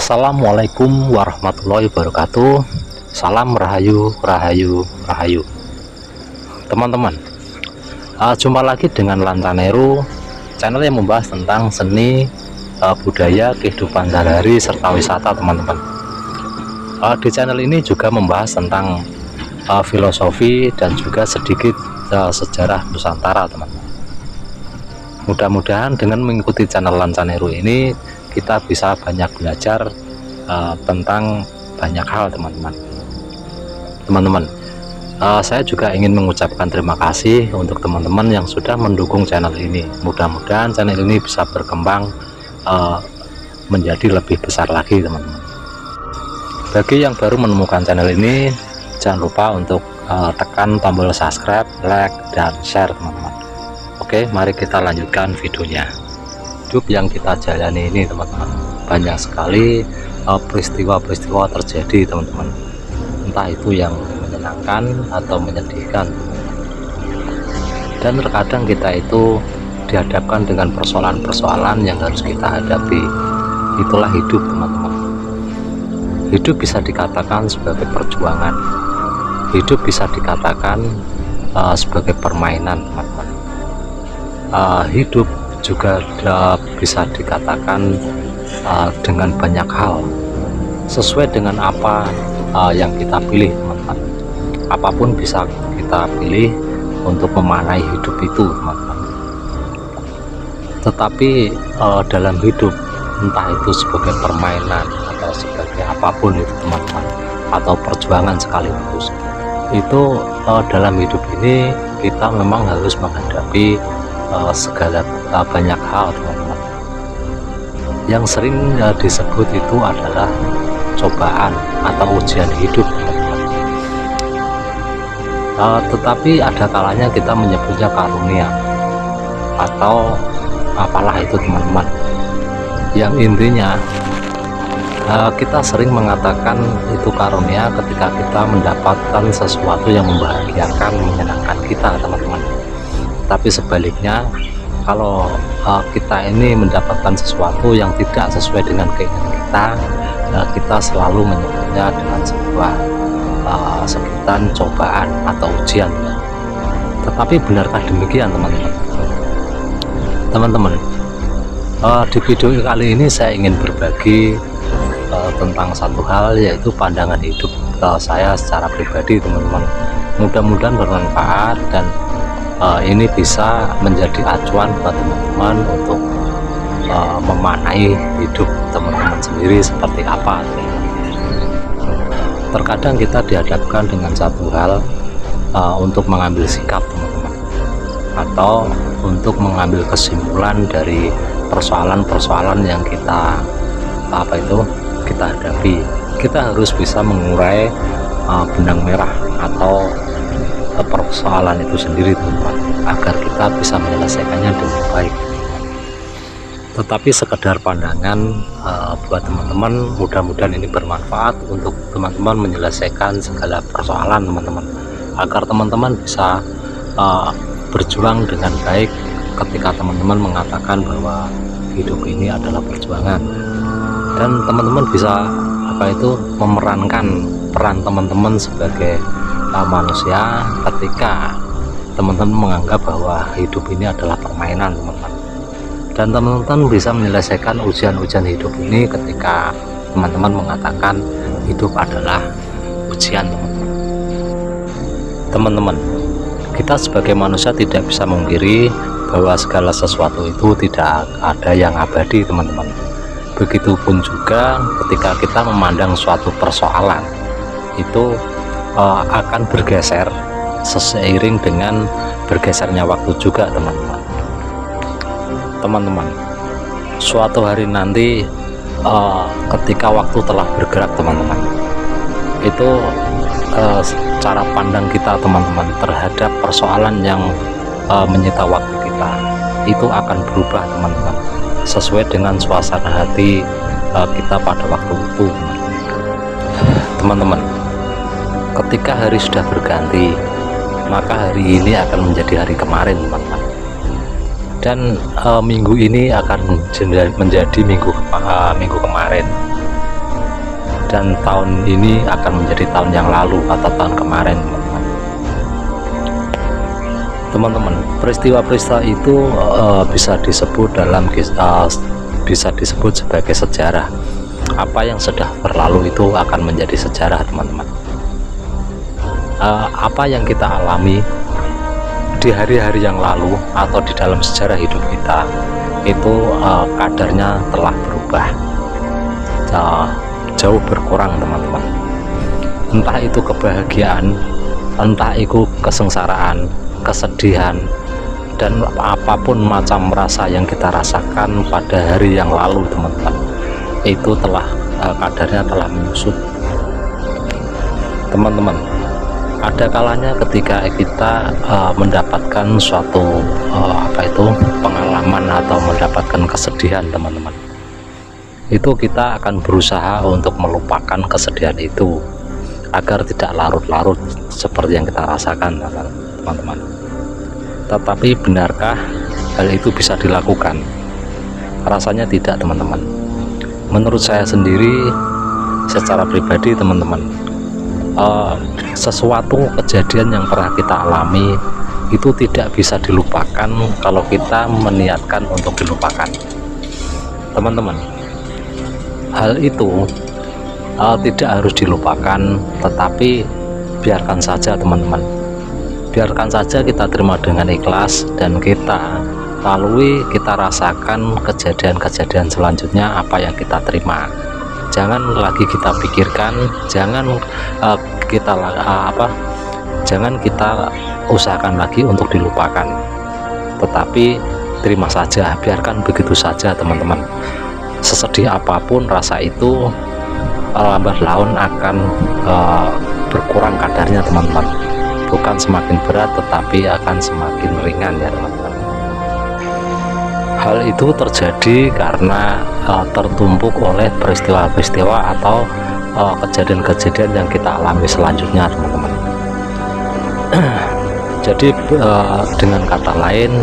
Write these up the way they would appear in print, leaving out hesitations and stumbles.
Assalamualaikum warahmatullahi wabarakatuh. Salam rahayu, rahayu, rahayu. Teman-teman, jumpa lagi dengan Lantaneru, channel yang membahas tentang seni, budaya, kehidupan sehari-hari serta wisata, teman-teman. Di channel ini juga membahas tentang filosofi dan juga sedikit sejarah Nusantara, teman-teman. Mudah-mudahan dengan mengikuti channel Lantaneru ini kita bisa banyak belajar tentang banyak hal, teman-teman. Saya juga ingin mengucapkan terima kasih untuk teman-teman yang sudah mendukung channel ini. Mudah-mudahan channel ini bisa berkembang menjadi lebih besar lagi, teman-teman. Bagi yang baru menemukan channel ini, jangan lupa untuk tekan tombol subscribe, like, dan share, teman-teman. Oke, mari kita lanjutkan videonya. Hidup yang kita jalani ini, teman-teman, banyak sekali peristiwa-peristiwa terjadi, teman-teman, entah itu yang menyenangkan atau menyedihkan, dan terkadang kita itu dihadapkan dengan persoalan-persoalan yang harus kita hadapi. Itulah hidup, teman-teman. Hidup bisa dikatakan sebagai perjuangan, hidup bisa dikatakan sebagai permainan, teman-teman. Hidup juga bisa dikatakan dengan banyak hal, sesuai dengan apa yang kita pilih, teman-teman. Apapun bisa kita pilih untuk memaknai hidup itu, teman-teman. Tetapi dalam hidup, entah itu sebagai permainan atau sebagai apapun itu, teman-teman, atau perjuangan sekaligus, itu dalam hidup ini kita memang harus menghadapi segala banyak hal, teman-teman. Yang sering disebut itu adalah cobaan atau ujian hidup, teman-teman. Tetapi ada kalanya kita menyebutnya karunia atau apalah itu, teman-teman. Yang intinya kita sering mengatakan itu karunia ketika kita mendapatkan sesuatu yang membahagiakan, menyenangkan kita, teman-teman. Tapi sebaliknya, kalau kita ini mendapatkan sesuatu yang tidak sesuai dengan keinginan kita, kita selalu menyebutnya dengan sebuah sebutan cobaan atau ujian. Tetapi benarkah demikian, teman-teman? Teman-teman, di video kali ini saya ingin berbagi tentang satu hal, yaitu pandangan hidup saya secara pribadi, teman-teman. Mudah-mudahan bermanfaat dan ini bisa menjadi acuan buat teman-teman untuk memaknai hidup teman-teman sendiri seperti apa. Terkadang kita dihadapkan dengan satu hal untuk mengambil sikap, teman-teman, atau untuk mengambil kesimpulan dari persoalan-persoalan yang kita hadapi. Kita harus bisa mengurai benang merah atau persoalan itu sendiri, teman-teman, agar kita bisa menyelesaikannya dengan baik. Tetapi sekedar pandangan buat teman-teman, mudah-mudahan ini bermanfaat untuk teman-teman menyelesaikan segala persoalan, teman-teman, agar teman-teman bisa berjuang dengan baik ketika teman-teman mengatakan bahwa hidup ini adalah perjuangan, dan teman-teman bisa memerankan peran teman-teman sebagai manusia ketika teman-teman menganggap bahwa hidup ini adalah permainan, teman-teman. Dan teman-teman bisa menyelesaikan ujian-ujian hidup ini ketika teman-teman mengatakan hidup adalah ujian, teman-teman. Teman-teman, kita sebagai manusia tidak bisa memungkiri bahwa segala sesuatu itu tidak ada yang abadi, teman-teman. Begitupun juga ketika kita memandang suatu persoalan, itu akan bergeser seiring dengan bergesernya waktu juga, teman-teman. Teman-teman, suatu hari nanti ketika waktu telah bergerak, teman-teman, itu cara pandang kita, teman-teman, terhadap persoalan yang menyita waktu kita itu akan berubah, teman-teman, sesuai dengan suasana hati kita pada waktu itu, teman-teman. Ketika hari sudah berganti, maka hari ini akan menjadi hari kemarin, teman-teman. Dan minggu ini akan menjadi minggu kemarin. dan tahun ini akan menjadi tahun yang lalu atau tahun kemarin, teman-teman. Peristiwa-peristiwa itu bisa disebut bisa disebut sebagai sejarah. Apa yang sudah berlalu itu akan menjadi sejarah, teman-teman. Apa yang kita alami di hari-hari yang lalu atau di dalam sejarah hidup kita itu kadarnya telah berubah, jauh berkurang, teman-teman. Entah itu kebahagiaan, entah itu kesengsaraan, kesedihan, dan apapun macam rasa yang kita rasakan pada hari yang lalu, teman-teman, itu telah kadarnya telah menyusut, teman-teman. Ada kalanya ketika kita mendapatkan suatu pengalaman atau mendapatkan kesedihan, teman-teman, itu kita akan berusaha untuk melupakan kesedihan itu agar tidak larut-larut seperti yang kita rasakan, teman-teman. Tetapi benarkah hal itu bisa dilakukan? Rasanya tidak, teman-teman. Menurut saya sendiri secara pribadi, teman-teman, sesuatu kejadian yang pernah kita alami itu tidak bisa dilupakan kalau kita meniatkan untuk dilupakan, teman-teman. Hal itu tidak harus dilupakan, tetapi biarkan saja, teman-teman. Biarkan saja kita terima dengan ikhlas, dan kita lalui, kita rasakan kejadian-kejadian selanjutnya apa yang kita terima. Jangan lagi kita pikirkan, jangan kita usahakan lagi untuk dilupakan, tetapi terima saja, biarkan begitu saja, teman-teman. Sesedih apapun rasa itu, lambat laun akan berkurang kadarnya, teman-teman. Bukan semakin berat, tetapi akan semakin ringan, ya, teman-teman. Hal itu terjadi karena tertumpuk oleh peristiwa-peristiwa atau kejadian-kejadian yang kita alami selanjutnya, teman-teman. Jadi dengan kata lain,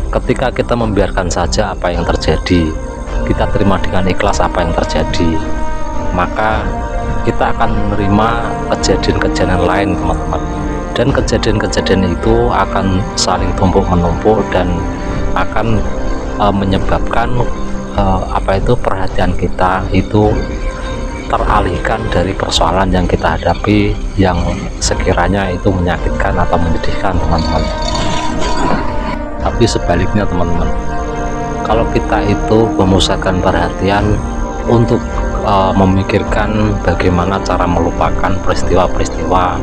ketika kita membiarkan saja apa yang terjadi, kita terima dengan ikhlas apa yang terjadi, maka kita akan menerima kejadian-kejadian lain, teman-teman. Dan kejadian-kejadian itu akan saling tumpuk menumpuk dan akan menyebabkan perhatian kita itu teralihkan dari persoalan yang kita hadapi yang sekiranya itu menyakitkan atau menyedihkan, teman-teman. Tapi sebaliknya, teman-teman, kalau kita itu memusatkan perhatian untuk memikirkan bagaimana cara melupakan peristiwa-peristiwa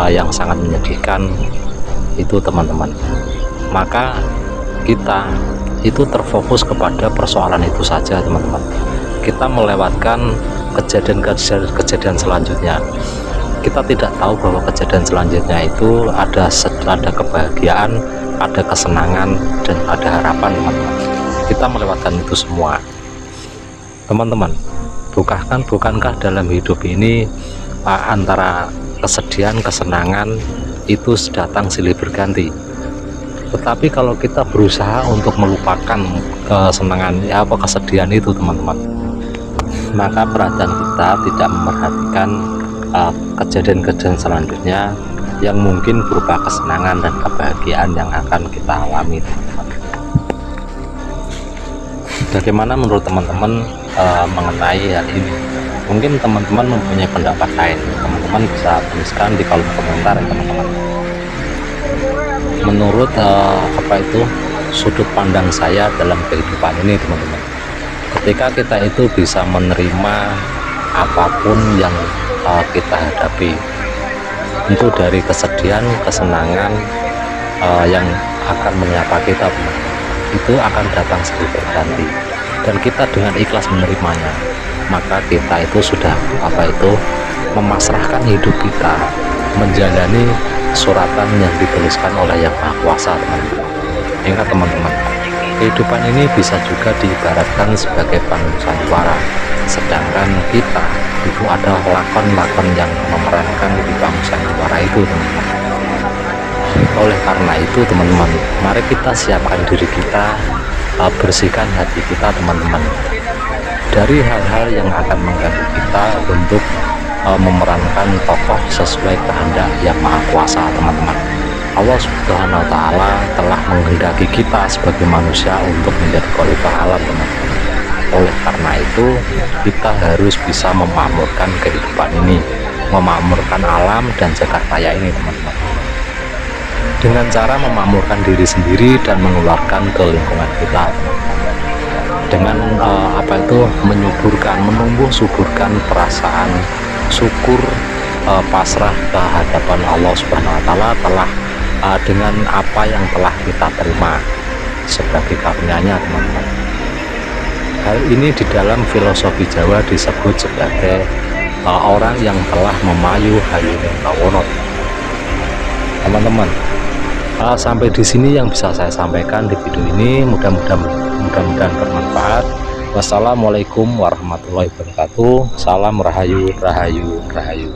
yang sangat menyedihkan itu, teman-teman, maka kita itu terfokus kepada persoalan itu saja, teman-teman. Kita melewatkan kejadian selanjutnya. Kita tidak tahu bahwa kejadian selanjutnya itu ada kebahagiaan, ada kesenangan, dan ada harapan, teman-teman. Kita melewatkan itu semua, teman-teman. Bukankah dalam hidup ini antara kesedihan, kesenangan itu datang silih berganti? Tetapi kalau kita berusaha untuk melupakan kesedihan itu, teman-teman, maka perhatian kita tidak memperhatikan kejadian-kejadian selanjutnya yang mungkin berupa kesenangan dan kebahagiaan yang akan kita alami, teman-teman. Bagaimana menurut teman-teman mengenai hal ini? Mungkin teman-teman mempunyai pendapat lain. Teman-teman bisa tuliskan di kolom komentar, ya, teman-teman. Menurut sudut pandang saya dalam kehidupan ini, teman-teman, ketika kita itu bisa menerima apapun yang kita hadapi, itu dari kesedihan, kesenangan yang akan menyapa kita, teman-teman, itu akan datang silih berganti, dan kita dengan ikhlas menerimanya, maka kita itu sudah memasrahkan hidup kita menjalani suratan yang dituliskan oleh Yang Maha Kuasa, teman-teman. Ingat, teman-teman, kehidupan ini bisa juga diibaratkan sebagai panggung sandiwara, sedangkan kita itu adalah lakon-lakon yang memerankan di panggung sandiwara itu, teman-teman. Oleh karena itu, teman-teman, mari kita siapkan diri kita, bersihkan hati kita, teman-teman, dari hal-hal yang akan mengganggu kita untuk memerankan tokoh sesuai kehendak yang maha kuasa. Teman-teman, Allah Subhanahu wa Ta'ala telah menghendaki kita sebagai manusia untuk menjadi khalifah alam, teman-teman. Oleh karena itu kita harus bisa memakmurkan kehidupan ini, memakmurkan alam dan jagat raya ini, teman-teman, dengan cara memakmurkan diri sendiri dan mengeluarkan ke lingkungan kita, dengan menyuburkan, menumbuh suburkan perasaan syukur, pasrah ke hadapan Allah Subhanahu wa Ta'ala telah dengan apa yang telah kita terima sebagai karunia-Nya, teman-teman. Hal ini di dalam filosofi Jawa disebut sebagai orang yang telah memayu hayuning bawono. Teman-teman, sampai di sini yang bisa saya sampaikan di video ini. Mudah-mudahan bermanfaat. Wassalamualaikum warahmatullahi wabarakatuh. Salam rahayu, rahayu, rahayu.